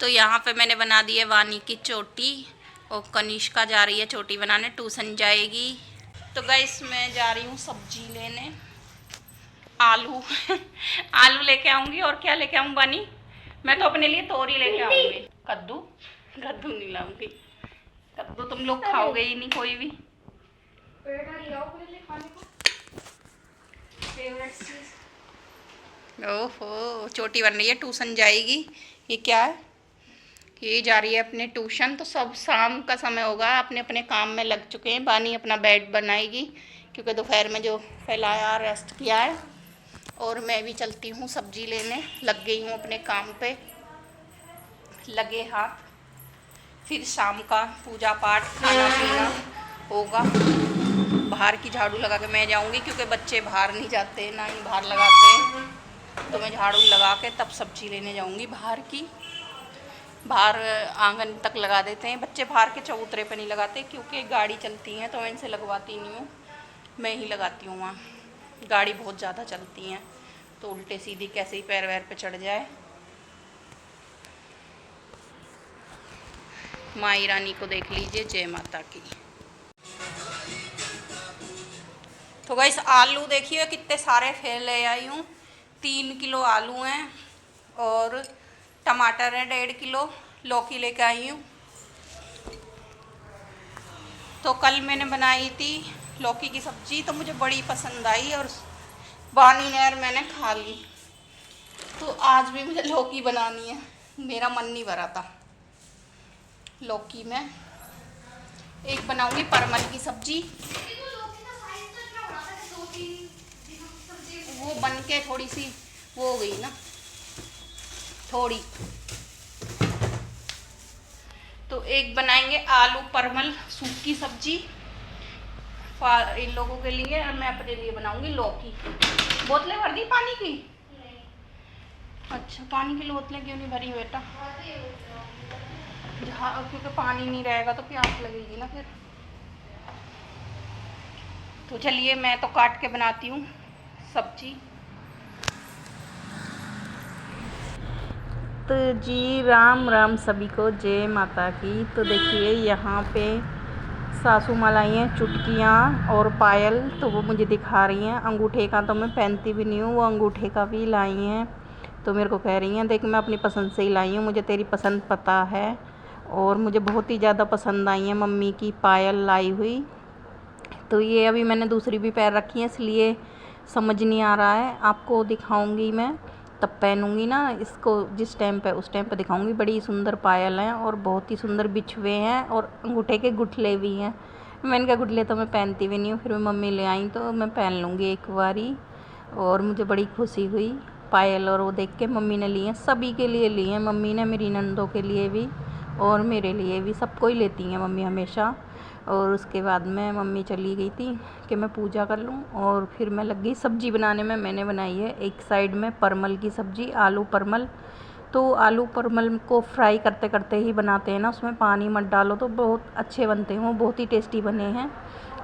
तो यहाँ पे मैंने बना दी है वानी की चोटी और कनिष्का जा रही है चोटी बनाने, ट्यूशन जाएगी। तो गाइस मैं जा रही हूँ सब्जी लेने, आलू आलू लेके आऊँगी। और क्या लेके आऊँ बानी? मैं तो अपने लिए तोरी लेके आऊँगी। कद्दू कद्दू नहीं लाऊंगी, कद्दू तुम लोग खाओगे ही नहीं कोई भी। ओहो चोटी बन रही है, ट्यूशन जाएगी। ये क्या है? ये जा रही है अपने ट्यूशन। तो सब शाम का समय होगा, अपने अपने काम में लग चुके हैं। बानी अपना बेड बनाएगी क्योंकि दोपहर में जो फैलाया रेस्ट किया है। और मैं भी चलती हूँ सब्जी लेने, लग गई हूँ अपने काम पे लगे हाथ। फिर शाम का पूजा पाठ खाना पीना होगा। बाहर की झाड़ू लगा के मैं जाऊँगी क्योंकि बच्चे बाहर नहीं जाते, ना ही बाहर लगाते हैं। तो मैं झाड़ू लगा के तब सब्जी लेने जाऊँगी बाहर की। बाहर आंगन तक लगा देते हैं बच्चे, बाहर के चबूतरे पे नहीं लगाते क्योंकि गाड़ी चलती है तो मैं इनसे लगवाती नहीं हूँ, मैं ही लगाती हूँ वहाँ। गाड़ी बहुत ज़्यादा चलती हैं तो उल्टे सीधी कैसे ही पैर वैर पे चढ़ जाए। माई रानी को देख लीजिए, जय माता की। तो गाइस आलू देखिए कितने सारे फेल ले आई हूँ। 3 किलो आलू हैं और टमाटर है 1.5 किलो। लौकी लेके आई हूँ। तो कल मैंने बनाई थी लौकी की सब्जी तो मुझे बड़ी पसंद आई और बानी ने और मैंने खा ली। तो आज भी मुझे लौकी बनानी है, मेरा मन नहीं भरा था। लौकी में एक बनाऊंगी परमल की सब्जी। वो बन के थोड़ी सी वो हो गई ना थोड़ी। तो एक बनाएंगे आलू परमल सूखी सब्जी इन लोगों के लिए, और मैं अपने लिए बनाऊंगी लौकी। बोतलें भर दी पानी की? अच्छा पानी की बोतलें क्यों नहीं भरी बेटा? जहाँ क्योंकि पानी नहीं रहेगा तो प्यास लगेगी ना फिर। तो चलिए मैं तो काट के बनाती हूँ सब्जी। तो जी राम राम सभी को, जय माता की। तो देखिए यहाँ पे सासू माँ लाई हैं चुटकियाँ और पायल, तो वो मुझे दिखा रही हैं। अंगूठे का तो मैं पहनती भी नहीं हूँ, वो अंगूठे का भी लाई हैं। तो मेरे को कह रही हैं देख मैं अपनी पसंद से ही लाई हूँ, मुझे तेरी पसंद पता है। और मुझे बहुत ही ज़्यादा पसंद आई हैं मम्मी की पायल लाई हुई। तो ये अभी मैंने दूसरी भी पैर रखी है इसलिए समझ नहीं आ रहा है। आपको दिखाऊंगी मैं तब पहनूंगी ना इसको, जिस टाइम पे उस टाइम पे दिखाऊंगी। बड़ी सुंदर पायल हैं और बहुत ही सुंदर बिछुए हैं और अंगूठे के गुठले भी हैं। मैंने कहा गुठले तो मैं पहनती भी नहीं हूँ, फिर मम्मी ले आई तो मैं पहन लूँगी एक बारी। और मुझे बड़ी खुशी हुई पायल और वो देख के। मम्मी ने ली हैं, सभी के लिए ली हैं मम्मी ने, मेरी नंदों के लिए भी और मेरे लिए भी, सबको ही लेती हैं मम्मी हमेशा। और उसके बाद में मम्मी चली गई थी कि मैं पूजा कर लूँ और फिर मैं लग गई सब्ज़ी बनाने में। मैंने बनाई है एक साइड में परमल की सब्ज़ी, आलू परमल। तो आलू परमल को फ्राई करते करते ही बनाते हैं ना, उसमें पानी मत डालो तो बहुत अच्छे बनते हैं, वो बहुत ही टेस्टी बने हैं।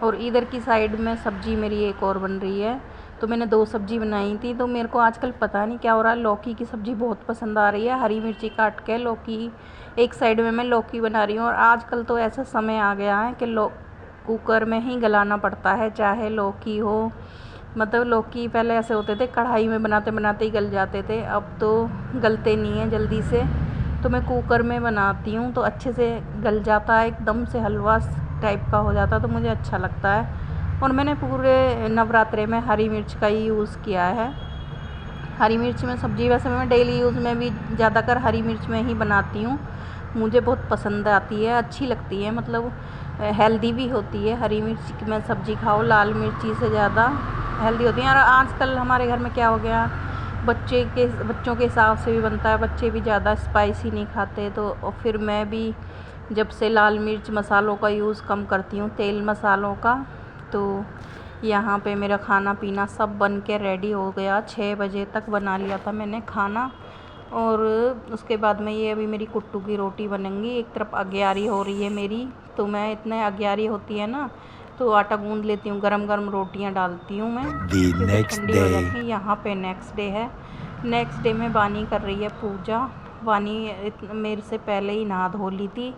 और इधर की साइड में सब्ज़ी मेरी एक और बन रही है। तो मैंने 2 सब्ज़ी बनाई थी। तो मेरे को आजकल पता नहीं क्या हो रहा है, लौकी की सब्ज़ी बहुत पसंद आ रही है। हरी मिर्ची काट के लौकी एक साइड में मैं लौकी बना रही हूँ। और आजकल तो ऐसा समय आ गया है कि कुकर में ही गलाना पड़ता है, चाहे लौकी हो। मतलब लौकी पहले ऐसे होते थे कढ़ाई में बनाते बनाते ही गल जाते थे, अब तो गलते नहीं हैं जल्दी से। तो मैं कुकर में बनाती हूँ तो अच्छे से गल जाता है, एकदम से हलवा टाइप का हो जाता है, तो मुझे अच्छा लगता है। और मैंने पूरे नवरात्रे में हरी मिर्च का ही यूज़ किया है। हरी मिर्च में सब्ज़ी वैसे मैं डेली यूज़ में भी ज़्यादातर हरी मिर्च में ही बनाती हूँ, मुझे बहुत पसंद आती है, अच्छी लगती है। मतलब हेल्दी भी होती है हरी मिर्च में सब्ज़ी खाओ, लाल मिर्ची से ज़्यादा हेल्दी होती है। और आजकल हमारे घर में क्या हो गया, बच्चों के हिसाब से भी बनता है, बच्चे भी ज़्यादा स्पाइसी नहीं खाते। तो फिर मैं भी जब से लाल मिर्च मसालों का यूज़ कम करती हूँ, तेल मसालों का। तो यहाँ पे मेरा खाना पीना सब बन के रेडी हो गया, 6 बजे तक बना लिया था मैंने खाना। और उसके बाद में ये अभी मेरी कुट्टू की रोटी बनेंगी। एक तरफ अग्यारी हो रही है मेरी, तो मैं इतने अग्यारी होती है ना तो आटा गूंद लेती हूँ, गरम गरम रोटियाँ डालती हूँ मैं, क्योंकि ठंडी हो जाती है। यहाँ पे नेक्स्ट डे है, नेक्स्ट डे में बानी कर रही है पूजा वानी मेरे से पहले ही नहा धो ली थी।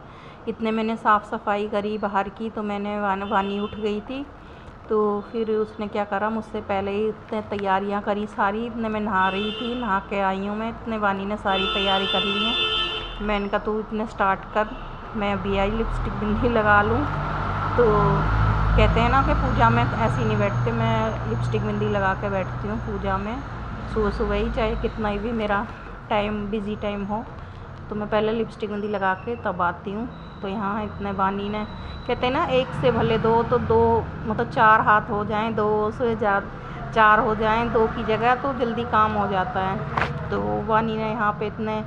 इतने मैंने साफ़ सफाई करी बाहर की, तो मैंने वानी उठ गई थी। तो फिर उसने क्या करा, मुझसे पहले ही इतने तैयारियां करी सारी। इतने मैं नहा रही थी, नहा के आई हूँ मैं, इतने वानी ने सारी तैयारी कर ली है। मैंने कहा तू इतने स्टार्ट कर, मैं अभी आई लिपस्टिक बिंदी लगा लूँ। तो कहते हैं ना कि पूजा में ऐसी नहीं बैठते, मैं लिपस्टिक बिंदी लगा के बैठती हूँ पूजा में सुबह सुबह ही, चाहे कितना ही भी मेरा टाइम बिज़ी टाइम हो, तो मैं पहले लिपस्टिक बिंदी लगा के तब आती हूँ। तो यहाँ इतने बानी ने, कहते हैं ना एक से भले दो, तो दो मतलब 4 हाथ हो जाएं, 2 से 4 हो जाएं 2 की जगह, तो जल्दी काम हो जाता है। तो बानी ने यहाँ पे इतने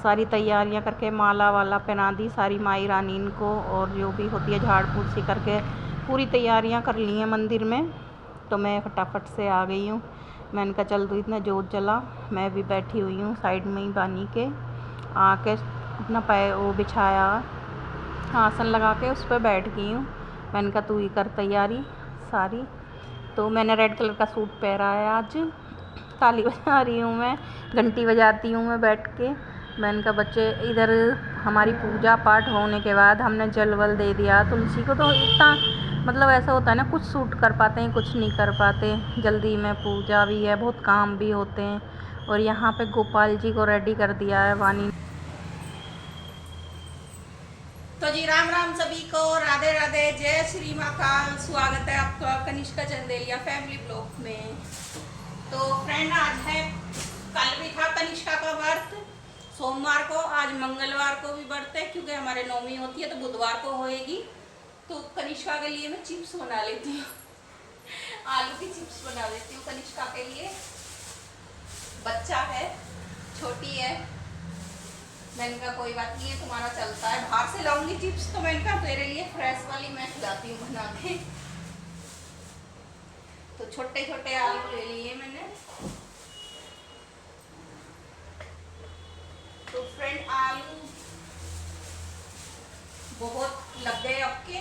सारी तैयारियां करके माला वाला पहना दी सारी माई रानी इनको, और जो भी होती है झाड़ फूँक सी करके पूरी तैयारियां कर ली हैं मंदिर में। तो मैं फटाफट से आ गई हूँ। मैंने कहा चल तू इतना जोत जला, मैं भी बैठी हुई हूँ साइड में ही बानी के, आके अपना पैर वो बिछाया, आसन लगा के उस पर बैठ गई हूँ। मैंने कहा तू ही कर तैयारी सारी। तो मैंने रेड कलर का सूट पहना है आज, ताली बजा रही हूँ मैं, घंटी बजाती हूँ मैं बैठ के। मैंने कहा बच्चे इधर हमारी पूजा पाठ होने के बाद हमने जल वल दे दिया तुलसी को, तो इतना मतलब ऐसा होता है ना, कुछ सूट कर पाते हैं कुछ नहीं कर पाते, जल्दी में पूजा भी है, बहुत काम भी होते हैं। और यहाँ पे गोपाल जी को रेडी कर दिया है वानी। तो जी राम राम सभी को, राधे राधे, जय श्री महाकाल। स्वागत है आपका कनिष्का चंदेलिया फैमिली ब्लॉग में। तो फ्रेंड आज है, कल भी था कनिष्का का व्रत सोमवार को, आज मंगलवार को भी व्रत है, क्योंकि हमारे नौमी होती है तो बुधवार को होएगी। तो कनिष्का के लिए मैं चिप्स बना लेती हूँ आलू की चिप्स बना लेती हूँ कनिष्का के लिए। बच्चा है, छोटी है, मैंने कहा कोई बात नहीं है, तुम्हारा चलता है, बाहर से लाऊंगी चिप्स, तो मैंने कहा तेरे लिए फ्रेश वाली मैं खिलाती हूँ बना के। तो छोटे छोटे आलू ले लिए मैंने। तो फ्रेंड आलू बहुत लग गए आपके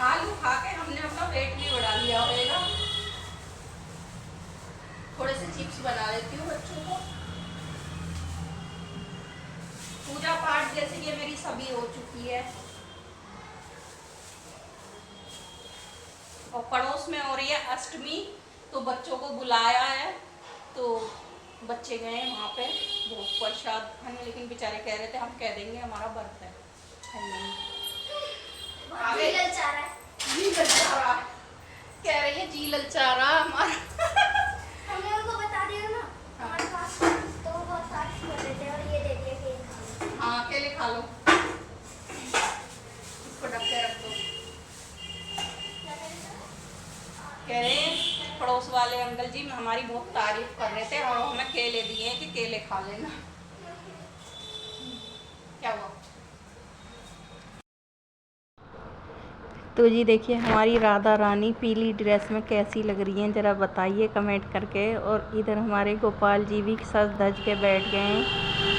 आलू खा के हमने अपना पेट भी बढ़ा लिया होगा। थोड़े से चिप्स बना देती हूँ बच्चों को। पूजा पाठ जैसे ये मेरी सभी हो चुकी है, और पड़ोस में हो रही है अष्टमी, तो बच्चों को बुलाया है, तो बच्चे गए वहाँ पे बहुत प्रसाद खाने, लेकिन बेचारे कह रहे थे हम कह देंगे हमारा व्रत है। जी ललचा रहा है, कह रही है जी ललचा रहा हमारा हमने उनको बता दिया ना हमारे पास, तो वो बहुत तारीफ कर रहे थे और ये दे दिया कि हाँ अकेले खा लो, इसको ढक के रख दो। कह रहे हैं पड़ोस वाले अंकल जी हमारी बहुत तारीफ कर रहे थे, और हमें केले दिए कि केले खा लेना। क्या हुआ? तो जी देखिए हमारी राधा रानी पीली ड्रेस में कैसी लग रही हैं, ज़रा बताइए कमेंट करके। और इधर हमारे गोपाल जी भी सज धज के बैठ गए हैं,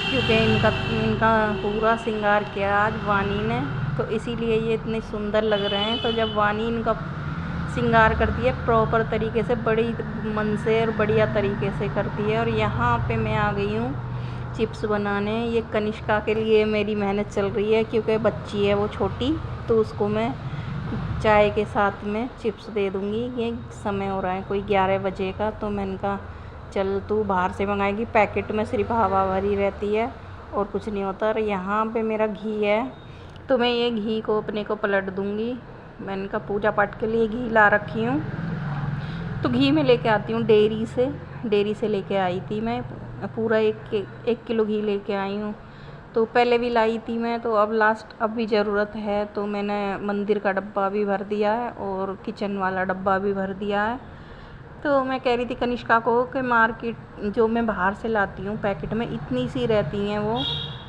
क्योंकि इनका पूरा श्रृंगार किया आज वानी ने, तो इसीलिए ये इतने सुंदर लग रहे हैं। तो जब वानी इनका श्रृंगार करती है प्रॉपर तरीके से, बड़ी मन से और बढ़िया तरीके से करती है। और यहाँ पे मैं आ गई हूँ चिप्स बनाने। ये कनिष्का के लिए मेरी मेहनत चल रही है, क्योंकि बच्ची है वो छोटी, तो उसको मैं चाय के साथ में चिप्स दे दूँगी। ये समय हो रहा है कोई 11 बजे का, तो मैंने कहा चल तू बाहर से मंगाएगी, पैकेट में सिर्फ हवा भरी रहती है और कुछ नहीं होता। और यहाँ पे मेरा घी है, तो मैं ये घी को अपने को पलट दूँगी। मैंने कहा पूजा पाठ के लिए घी ला रखी हूँ, तो घी में लेके आती हूँ डेयरी से लेके आई थी मैं, पूरा 1 किलो घी लेके आई हूँ। तो पहले भी लाई थी मैं, तो अब भी ज़रूरत है, तो मैंने मंदिर का डब्बा भी भर दिया है और किचन वाला डब्बा भी भर दिया है। तो मैं कह रही थी कनिष्का को कि मार्केट जो मैं बाहर से लाती हूँ पैकेट में इतनी सी रहती हैं वो,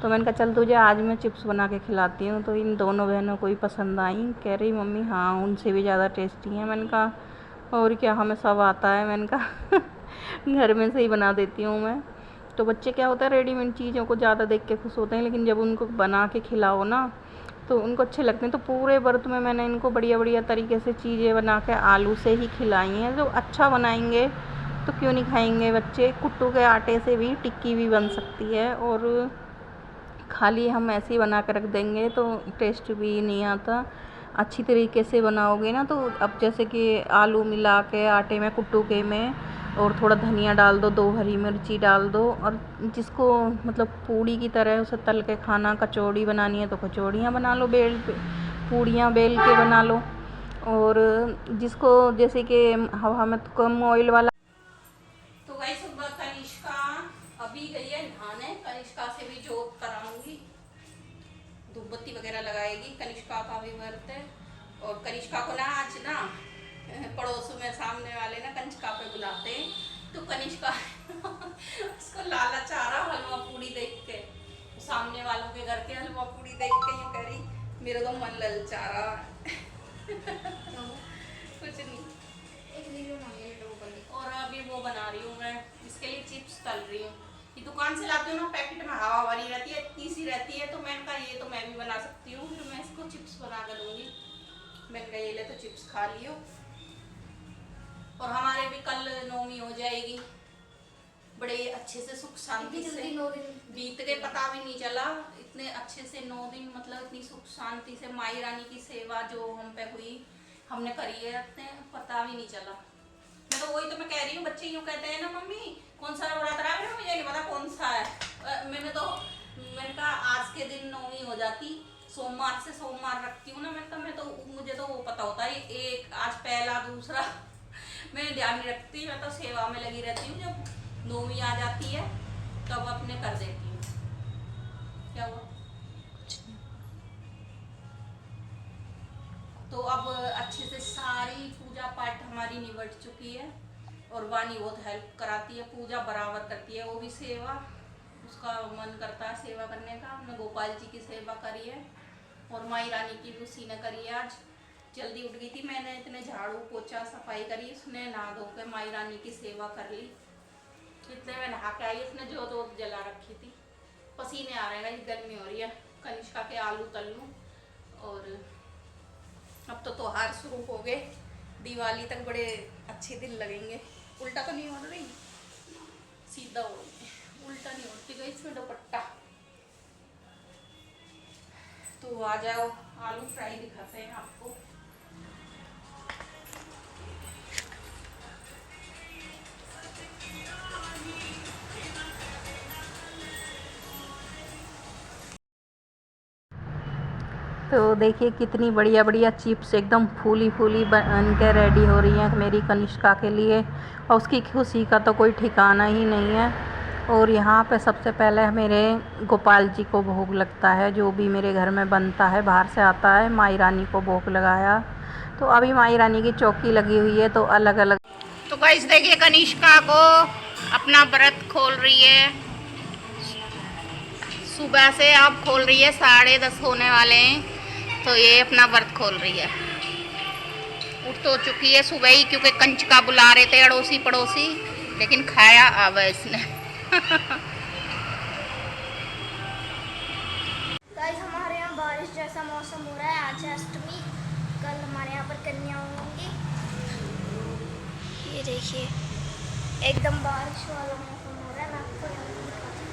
तो मैंने कहा चल तुझे आज मैं चिप्स बना के खिलाती हूँ। तो इन दोनों बहनों को ही पसंद आई, कह रही मम्मी हाँ उनसे भी ज़्यादा टेस्टी हैं। मैंने कहा और क्या, हमें सब आता है। मैंने कहा घर में से ही बना देती हूँ मैं। तो बच्चे क्या होता है रेडीमेड चीज़ों को ज़्यादा देख के खुश होते हैं, लेकिन जब उनको बना के खिलाओ ना तो उनको अच्छे लगते हैं। तो पूरे व्रत में मैंने इनको बढ़िया बढ़िया तरीके से चीज़ें बना के आलू से ही खिलाई हैं। जो अच्छा बनाएंगे तो क्यों नहीं खाएंगे बच्चे। कुट्टू के आटे से भी टिक्की भी बन सकती है, और खाली हम ऐसे ही बना कर रख देंगे तो टेस्ट भी नहीं आता। अच्छी तरीके से बनाओगे ना, तो अब जैसे कि आलू मिला के आटे में, कुट्टू के में, और थोड़ा धनिया डाल दो, 2 हरी मिर्ची डाल दो, और जिसको मतलब पूड़ी की तरह उसे तल के खाना, कचौड़ी बनानी है तो कचौड़ियाँ बना लो, पूड़ियाँ बेल के बना लो। और जिसको जैसे कि हवा में तो कम ऑयल वाला। तो गाइस सुबह कनिष्का अभी गई है नहाने। कनिष्का से भी जोत कराऊंगी, धूप बत्ती वगैरह लगाएगी। कनिष्का का भी व्रत है, और कनिष्का को ना आज ना पड़ोसों में सामने वाले ना कनिष्का पे बुलाते हैं, तो कनिष्का उसको लालच आ रहा हलवा पूड़ी देख के, सामने वालों के घर के हलवा पूड़ी देख के यूँ कह रही मेरा तो मन ललचा रहा है। कुछ नहीं, एक वीडियो और अभी वो बना रही हूँ मैं, इसके लिए चिप्स तल रही हूँ। ये दुकान से लाती हूँ ना, पैकेट में हवा भरी रहती है, इतनी सी रहती है, तो मैंने कहा ये तो मैं भी बना सकती हूँ, फिर मैं इसको चिप्स बना कर दूंगी। मैंने कहा ये ले तो चिप्स खा लियो। और हमारे भी कल नौमी हो जाएगी, बड़े अच्छे से सुख शांति से 9 दिन बीत गए, पता भी नहीं चला। इतने अच्छे से 9 दिन, मतलब इतनी सुख शांति से माई रानी की सेवा जो हम पे हुई, हमने करी है, इतने पता भी नहीं चला। मैं तो वही तो मैं कह रही हूँ, बच्चे यूँ कहते हैं ना मम्मी कौन सा नवरात्र है, मुझे नहीं पता कौन सा है। मैंने कहा आज के दिन नौमी हो जाती, सोमवार से सोमवार रखती हूँ ना मैं तो मुझे तो वो पता होता है एक आज पहला दूसरा मैं ध्यान नहीं रखती, मैं तो सेवा में लगी रहती हूँ। जब नौमी आ जाती है तब अपने कर देती हूँ। क्या हुआ? तो अब अच्छे से सारी पूजा पाठ हमारी निबट चुकी है, और वानी बहुत हेल्प कराती है, पूजा बराबर करती है, वो भी सेवा, उसका मन करता है सेवा करने का। हमने गोपाल जी की सेवा करी है, और माई रानी की भी उसी ने करी है। आज जल्दी उठ गई थी, मैंने इतने झाड़ू पोछा सफाई करी, उसने नहा धो के माई रानी की सेवा कर ली। इतने में नहा के आई, उसने जोत जला रखी थी, पसीने आ रहे हैं, गर्मी हो रही है। कनिष्का के आलू तल लूँ, और अब तो त्योहार शुरू हो गए, दिवाली तक बड़े अच्छे दिन लगेंगे। उल्टा तो नहीं हो रही, सीधा हो रही, उल्टा नहीं होती गई इसमें दुपट्टा। तो आ जाओ, आलू फ्राई दिखाते हैं आपको। तो देखिए कितनी बढ़िया बढ़िया चिप्स एकदम फूली फूली बन के रेडी हो रही हैं मेरी कनिष्का के लिए, और उसकी खुशी का तो कोई ठिकाना ही नहीं है। और यहाँ पे सबसे पहले मेरे गोपाल जी को भोग लगता है, जो भी मेरे घर में बनता है बाहर से आता है। माई रानी को भोग लगाया, तो अभी माई रानी की चौकी लगी हुई है, तो अलग अलग। तो गाइस देखिए कनिष्का को अपना व्रत खोल रही है, सुबह से अब खोल रही है, 10:30 होने वाले हैं, तो ये अपना व्रत खोल रही है। उठ तो चुकी है सुबह ही, क्योंकि कंचका बुला रहे थे अड़ोसी पड़ोसी, लेकिन खाया अब इसने। गाइस हमारे यहाँ बारिश जैसा मौसम हो रहा है, आज है अष्टमी, कल हमारे यहाँ पर कन्या होंगी। ये देखिए एकदम बारिश वाला मौसम हो रहा है, मैं आपको यहाँ पे दिखाती हूँ।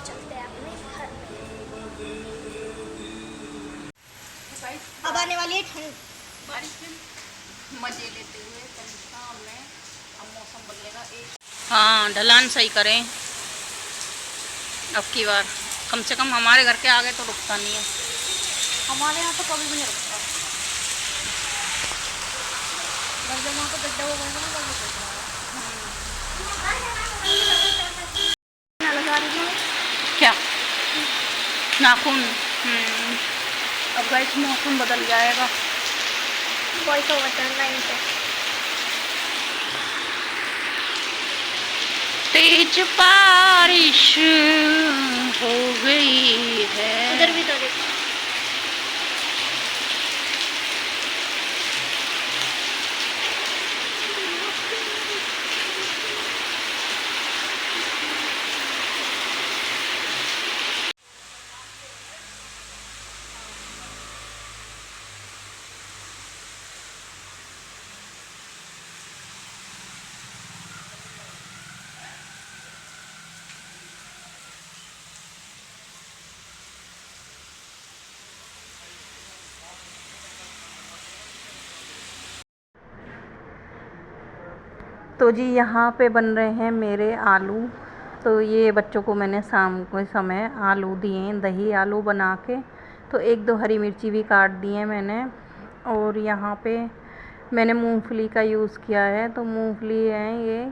चलते हैं अपने घर में। अब आने वाली है ठंड, बारिश में मजे लेते हुए कनिष्का में। अब मौसम बदलेगा, हाँ ढलान सही करें अब की बार, कम से कम हमारे घर के आगे तो रुकता नहीं है, हमारे यहाँ तो कभी भी नहीं रुकता। जब वहाँ पर गड्ढा होगा ना क्या नाखून। अब गाइस मौसम बदल जाएगा, वॉइस ओवर करना है इनसे। तेज बारिश हो गई है, उधर भी तो देखो। तो जी यहाँ पे बन रहे हैं मेरे आलू। तो ये बच्चों को मैंने शाम के समय आलू दिए, दही आलू बना के। तो एक दो हरी मिर्ची भी काट दी है मैंने। और यहाँ पे मैंने मूंगफली का यूज़ किया है। तो मूंगफली है ये,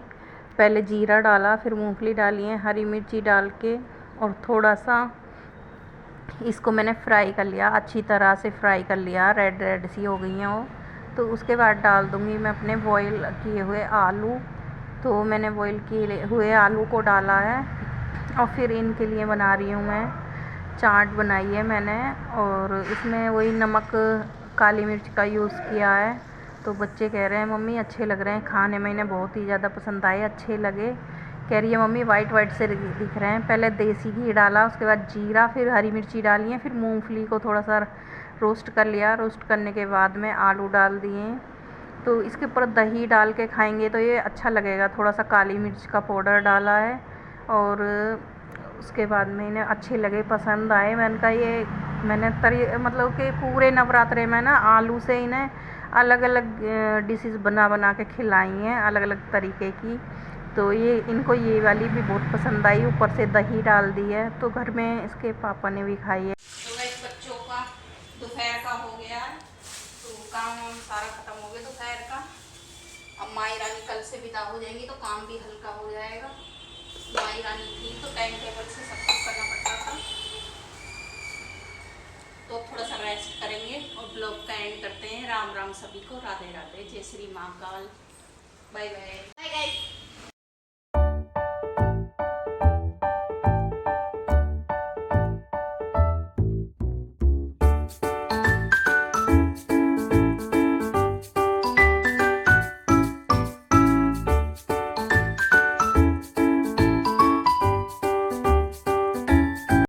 पहले जीरा डाला, फिर मूंगफली डाली है, हरी मिर्ची डाल के, और थोड़ा सा इसको मैंने फ्राई कर लिया, अच्छी तरह से फ्राई कर लिया, रेड रेड सी हो गई हैं वो। तो उसके बाद डाल दूँगी मैं अपने बॉईल किए हुए आलू। तो मैंने बॉईल किए हुए आलू को डाला है, और फिर इनके लिए बना रही हूँ मैं चाट बनाई है मैंने। और इसमें वही नमक, काली मिर्च का यूज़ किया है। तो बच्चे कह रहे हैं मम्मी अच्छे लग रहे हैं खाने में, इन्हें बहुत ही ज़्यादा पसंद आए, अच्छे लगे। कह रही है मम्मी वाइट वाइट से दिख रहे हैं। पहले देसी घी डाला, उसके बाद जीरा, फिर हरी मिर्ची डाली है, फिर मूंगफली को थोड़ा सा रोस्ट कर लिया। रोस्ट करने के बाद में आलू डाल दिए। तो इसके ऊपर दही डाल के खाएंगे तो ये अच्छा लगेगा। थोड़ा सा काली मिर्च का पाउडर डाला है, और उसके बाद में इन्हें अच्छे लगे, पसंद आए। मैंने कहा ये मैंने मतलब कि पूरे नवरात्रे में ना आलू से इन्हें अलग अलग डिशेस बना बना के खिलाई हैं, अलग अलग तरीके की। तो ये इनको ये वाली भी बहुत पसंद आई, ऊपर से दही डाल दी है। तो घर में इसके पापा ने भी खाई है। तो वैसे बच्चों का दोपहर का हो गया है, तो काम वाम सारा खत्म हो गया दोपहर का। अब माई रानी कल से विदा हो जाएंगी तो काम भी हल्का हो जाएगा। माई रानी थी तो टाइम टेबल से सब कुछ करना पड़ता था। तो थोड़ा सा रेस्ट करेंगे और ब्लॉग का एंड करते हैं। राम राम सभी को, राधे राधे, जय Shri Mahakal, bye bye. Bye guys.